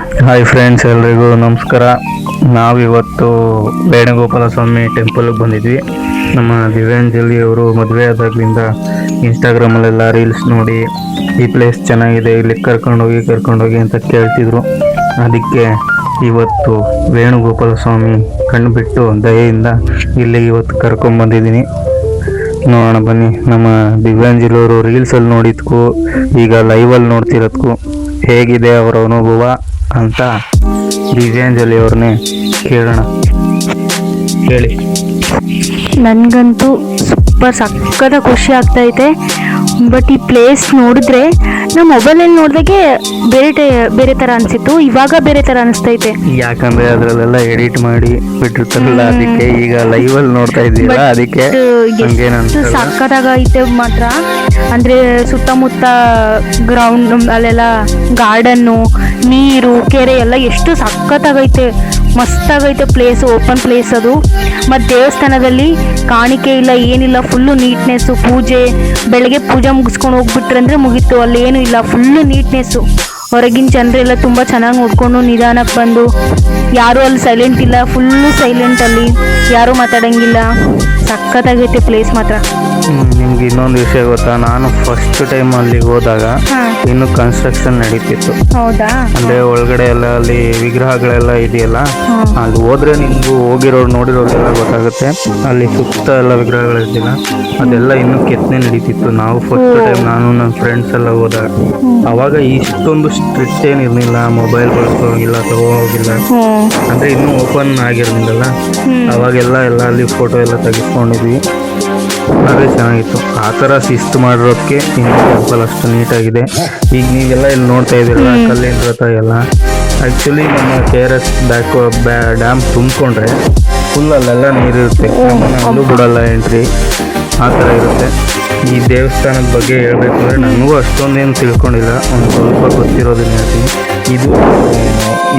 Hi friends, ಎಲ್ರಿಗೂ ನಮಸ್ಕಾರ. ನಾವಿವತ್ತು ವೇಣುಗೋಪಾಲ ಸ್ವಾಮಿ ಟೆಂಪಲ್ಗೆ ಬಂದಿದ್ವಿ. ನಮ್ಮ ದಿವ್ಯಾಂಜಲಿ ಅವರು ಮದುವೆ ಆದಾಗಲಿಂದ ಇನ್ಸ್ಟಾಗ್ರಾಮಲ್ಲೆಲ್ಲ ರೀಲ್ಸ್ ನೋಡಿ ಈ ಪ್ಲೇಸ್ ಚೆನ್ನಾಗಿದೆ, ಇಲ್ಲಿ ಕರ್ಕೊಂಡೋಗಿ ಅಂತ ಕೇಳ್ತಿದ್ರು. ಅದಕ್ಕೆ ಇವತ್ತು ವೇಣುಗೋಪಾಲ ಸ್ವಾಮಿ ಕಣ್ಬಿಟ್ಟು ದಯೆಯಿಂದ ಇಲ್ಲಿಗೆ ಇವತ್ತು ಕರ್ಕೊಂಡ್ಬಂದಿದ್ದೀನಿ. ನೋಡೋಣ ಬನ್ನಿ. ನಮ್ಮ ದಿವ್ಯಾಂಜಲಿ ಅವರು ರೀಲ್ಸಲ್ಲಿ ನೋಡಿದ್ಕು ಈಗ ಲೈವಲ್ಲಿ ನೋಡ್ತಿರೋದಕ್ಕೂ ಹೇಗಿದೆ ಅವರ ಅನುಭವ ಅಂತ ದಿವ್ಯಾಂಜಲಿ ಅವ್ರನ್ನೇ ಕೇಳೋಣ. ಹೇಳಿ. ನನಗಂತೂ ಸೂಪರ್ ಸಕ್ಕದ ಖುಷಿ ಆಗ್ತೈತೆ. ಬಟ್ ಈ ಪ್ಲೇಸ್ ನೋಡಿದ್ರೆ ನಮ್ಮ ಮೊಬೈಲಲ್ಲಿ ನೋಡಿದಾಗೆ ಬೇರೆ ಥರ ಅನಿಸಿತ್ತು, ಇವಾಗ ಬೇರೆ ಥರ ಅನಿಸ್ತೈತೆ. ಯಾಕಂದ್ರೆ ಅದರಲ್ಲೆಲ್ಲ ಎಡಿಟ್ ಮಾಡಿ ಬಿಟ್ಟಿರ್ತಾರಲ್ಲ, ಅದಕ್ಕೆ ಈಗ ಲೈವಲ್ಲಿ ನೋಡ್ತಾ ಇದ್ದೀರಾ, ಅದಕ್ಕೆ ಸಕ್ಕತ್ತಾಗೈತೆ ಮಾತ್ರ. ಅಂದರೆ ಸುತ್ತಮುತ್ತ ಗ್ರೌಂಡ್ ಅಲ್ಲೆಲ್ಲ ಗಾರ್ಡನ್ನು, ನೀರು, ಕೆರೆ ಎಲ್ಲ ಎಷ್ಟು ಸಕ್ಕತ್ತಾಗೈತೆ, ಮಸ್ತಾಗೈತೆ ಪ್ಲೇಸು, ಓಪನ್ ಪ್ಲೇಸ್ ಅದು. ಮತ್ತು ದೇವಸ್ಥಾನದಲ್ಲಿ ಕಾಣಿಕೆ ಇಲ್ಲ, ಏನಿಲ್ಲ, ಫುಲ್ಲು ನೀಟ್ನೆಸ್ಸು. ಪೂಜೆ ಬೆಳಗ್ಗೆ ಪೂಜೆ ಮುಗಿಸ್ಕೊಂಡು ಹೋಗ್ಬಿಟ್ರಂದ್ರೆ ಮುಗೀತು, ಅಲ್ಲಿ ಏನೂ ಇಲ್ಲ, ಫುಲ್ಲು ನೀಟ್ನೆಸ್ಸು. ಹೊರಗಿನ ಜನರೆಲ್ಲ ತುಂಬ ಚೆನ್ನಾಗಿ ನೋಡ್ಕೊಂಡು ನಿಧಾನಕ್ಕೆ ಬಂದು, ಯಾರೂ ಅಲ್ಲಿ ಸೈಲೆಂಟ್ ಇಲ್ಲ, ಫುಲ್ಲು ಸೈಲೆಂಟ್, ಅಲ್ಲಿ ಯಾರೂ ಮಾತಾಡೋಂಗಿಲ್ಲ. ಸಕ್ಕತ್ತಾಗೈತೆ ಪ್ಲೇಸ್ ಮಾತ್ರ. ನಿಮ್ಗೆ ಇನ್ನೊಂದು ವಿಷಯ ಗೊತ್ತಾ, ನಾನು ಫಸ್ಟ್ ಟೈಮ್ ಅಲ್ಲಿಗೆ ಹೋದಾಗ ಇನ್ನು ಕನ್ಸ್ಟ್ರಕ್ಷನ್ ನಡೀತಿತ್ತು. ಹೌದಾ? ಅಂದ್ರೆ ಒಳಗಡೆ ಎಲ್ಲ ಅಲ್ಲಿ ವಿಗ್ರಹಗಳೆಲ್ಲ ಇದೆಯಲ್ಲ, ಅಲ್ಲಿ ಹೋದ್ರೆ ನಿಮ್ಗೂ ನೋಡಿರೋರೆಲ್ಲ ಗೊತ್ತಾಗುತ್ತೆ. ಅಲ್ಲಿ ಸುತ್ತ ಎಲ್ಲ ವಿಗ್ರಹಗಳಿದ್ದಿಲ್ಲ, ಅದೆಲ್ಲ ಇನ್ನೂ ಕೆತ್ತನೆ ನಡೀತಿತ್ತು. ನಾವು ಫಸ್ಟ್ ಟೈಮ್ ನಾನು ನನ್ನ ಫ್ರೆಂಡ್ಸ್ ಎಲ್ಲ ಹೋದಾಗ ಅವಾಗ ಇಷ್ಟೊಂದು ಸ್ಟ್ರಿಕ್ಟ್ ಏನಿರಲಿಲ್ಲ, ಮೊಬೈಲ್ ಬಳಸೋಗಿಲ್ಲ, ತಗೋಗಿಲ್ಲ, ಅಂದ್ರೆ ಇನ್ನೂ ಓಪನ್ ಆಗಿರಲಿಲ್ಲ. ಅವಾಗೆಲ್ಲ ಅಲ್ಲಿ ಫೋಟೋ ಎಲ್ಲ ತೆಗೆಸ್ಕೊಂಡಿದ್ವಿ, ಅದೇ ಚೆನ್ನಾಗಿತ್ತು. ಆ ಥರ ಶಿಸ್ತು ಮಾಡಿರೋದಕ್ಕೆ ಇನ್ನು ಟೆಂಪಲ್ ಅಷ್ಟು ನೀಟಾಗಿದೆ. ಈಗ ನೀವೆಲ್ಲ ಇಲ್ಲಿ ನೋಡ್ತಾ ಇದ್ದೀರಲ್ಲ, ಕಲ್ಲಿನ ರಥ ಎಲ್ಲ, ಆ್ಯಕ್ಚುಲಿ ನಮ್ಮ KRS ಡ್ಯಾಮ್ ತುಂಬಿಕೊಂಡ್ರೆ ಫುಲ್ ಅಲ್ಲೆಲ್ಲ ನೀರಿರುತ್ತೆ, ಅಲ್ಲೂ ಬಿಡಲ್ಲ ಎಂಟ್ರಿ, ಆ ಥರ ಇರುತ್ತೆ. ಈ ದೇವಸ್ಥಾನದ ಬಗ್ಗೆ ಹೇಳ್ಬೇಕು ಅಂದರೆ ನನಗೂ ಅಷ್ಟೊಂದೇನು ತಿಳ್ಕೊಂಡಿಲ್ಲ, ಒಂದು ಸ್ವಲ್ಪ ಗೊತ್ತಿರೋದನ್ನ ಹೇಳ್ತೀನಿ. ಇದು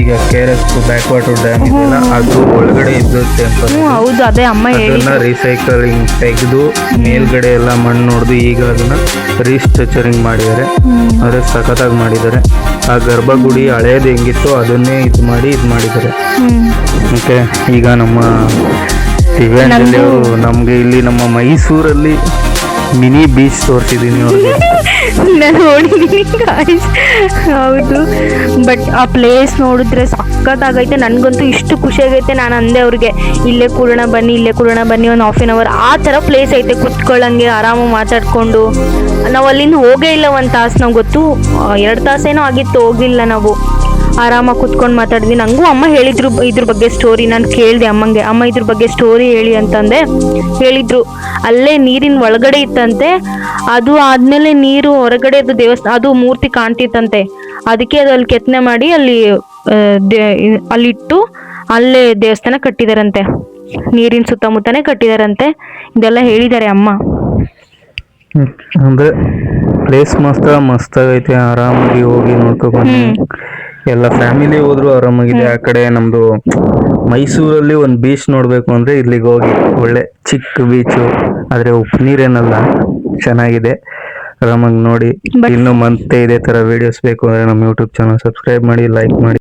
ಈಗ KRS ಬ್ಯಾಕ್ ವಾಟರ್ ಡ್ಯಾಮ್ ಇದೆಯಲ್ಲ, ಅದು ಒಳಗಡೆ ಇದ್ದು ಟೆಂಪಲ್. ಹೌದು, ಅದೇ ಅಮ್ಮ ಅದನ್ನ ರೀಸೈಕಲಿಂಗ್ ತೆಗೆದು ಮೇಲ್ಗಡೆ ಎಲ್ಲ ಮಣ್ಣು ನೋಡಿದು ಈಗ ಅದನ್ನ ರೀಸ್ಟ್ರಕ್ಚರಿಂಗ್ ಮಾಡಿದ್ದಾರೆ. ಆದರೆ ಸಖತ್ತಾಗಿ ಮಾಡಿದ್ದಾರೆ. ಆ ಗರ್ಭಗುಡಿ ಹಳೇದು ಹೆಂಗಿತ್ತು ಅದನ್ನೇ ಇದು ಮಾಡಿದ್ದಾರೆ. ಮತ್ತೆ ಈಗ ನಮ್ಮ ದಿವ್ಯಾಂಜಲಿ ಅವರು ನಮಗೆ ಇಲ್ಲಿ ನಮ್ಮ ಮೈಸೂರಲ್ಲಿ ಮಿನಿ ಬೀಚ್ ತೋರಿಸಿದ್ದೀನಿ ಅವ್ರಿಗೆ. ನಾನು ನೋಡಿದ್ದೀನಿ ಗಾಯ್ಸ್, ಹೌದು. ಬಟ್ ಆ ಪ್ಲೇಸ್ ನೋಡಿದ್ರೆ ಸಕ್ಕತ್ತಾಗೈತೆ. ನನಗಂತೂ ಇಷ್ಟು ಖುಷಿ ಆಗೈತೆ, ನಾನು ಅಂದೆ ಅವ್ರಿಗೆ ಇಲ್ಲೇ ಕೂಡೋಣ ಬನ್ನಿ ಒಂದು ಹಾಫ್ ಆನ್ ಅವರ್ ಆ ಥರ ಪ್ಲೇಸ್ ಐತೆ, ಕುತ್ಕೊಳ್ಳಂಗೆ ಆರಾಮಾಗಿ ಮಾತಾಡಿಕೊಂಡು. ನಾವು ಅಲ್ಲಿಂದ ಹೋಗೇ ಇಲ್ಲ, 1 ತಾಸು, ನಾವು ಗೊತ್ತು 2 ತಾಸೇನೋ ಆಗಿತ್ತು ಹೋಗಿಲ್ಲ ನಾವು. ಆರಾಮಾಗಿ ಕುತ್ಕೊಂಡು ಮಾತಾಡಿದ್ವಿ. ನನಗೂ ಅಮ್ಮ ಹೇಳಿದ್ರು ಇದ್ರ ಬಗ್ಗೆ ಸ್ಟೋರಿ. ನಾನು ಕೇಳಿದೆ ಅಮ್ಮಂಗೆ, ಅಮ್ಮ ಇದ್ರ ಬಗ್ಗೆ ಸ್ಟೋರಿ ಹೇಳಿ ಅಂತಂದೆ. ಹೇಳಿದ್ರು ಅಲ್ಲೇ ನೀರಿನ ಒಳಗಡೆ ಇತ್ತಂತೆ, ಅದು ಆದಮೇಲೆ ನೀರು ಹೊರಗಡೆ ಅದು ದೇವಸ್ಥಾನ, ಅದು ಮೂರ್ತಿ ಕಾಣ್ತಿತ್ತಂತೆ. ಅದಕ್ಕೆ ಅದು ಅಲ್ಲಿ ಕೆತ್ತನೆ ಮಾಡಿ ಅಲ್ಲಿಟ್ಟು ಅಲ್ಲೇ ದೇವಸ್ಥಾನ ಕಟ್ಟಿದಾರಂತೆ, ನೀರಿನ ಸುತ್ತಮುತ್ತನೇ ಕಟ್ಟಿದಾರಂತೆ. ಇದೆಲ್ಲ ಹೇಳಿದ್ದಾರೆ ಅಮ್ಮ. ಅಂದ್ರೆ ಪ್ಲೇಸ್ ಮಸ್ತಾಗೈತೆ, ಆರಾಮಾಗಿ ಹೋಗಿ ನೋಡ್ಕೊಬನ್ನಿ. ಎಲ್ಲ ಫ್ಯಾಮಿಲಿ ಹೋದ್ರು ಆರಾಮಾಗಿದೆ. ಆ ಕಡೆ ನಮ್ದು ಮೈಸೂರಲ್ಲಿ ಒಂದು ಬೀಚ್ ನೋಡ್ಬೇಕು ಅಂದ್ರೆ ಇಲ್ಲಿಗೆ ಹೋಗಿ, ಒಳ್ಳೆ ಚಿಕ್ಕ ಬೀಚು, ಆದ್ರೆ ಉಪ್ಪು ನೀರೇನಲ್ಲ, ಚೆನ್ನಾಗಿದೆ, ಆರಾಮಾಗಿ ನೋಡಿ. ಇನ್ನು ಮತ್ತೆ ಇದೇ ತರ ವಿಡಿಯೋಸ್ ಬೇಕು ಅಂದ್ರೆ ನಮ್ಮ ಯೂಟ್ಯೂಬ್ ಚಾನಲ್ ಸಬ್ಸ್ಕ್ರೈಬ್ ಮಾಡಿ, ಲೈಕ್ ಮಾಡಿ.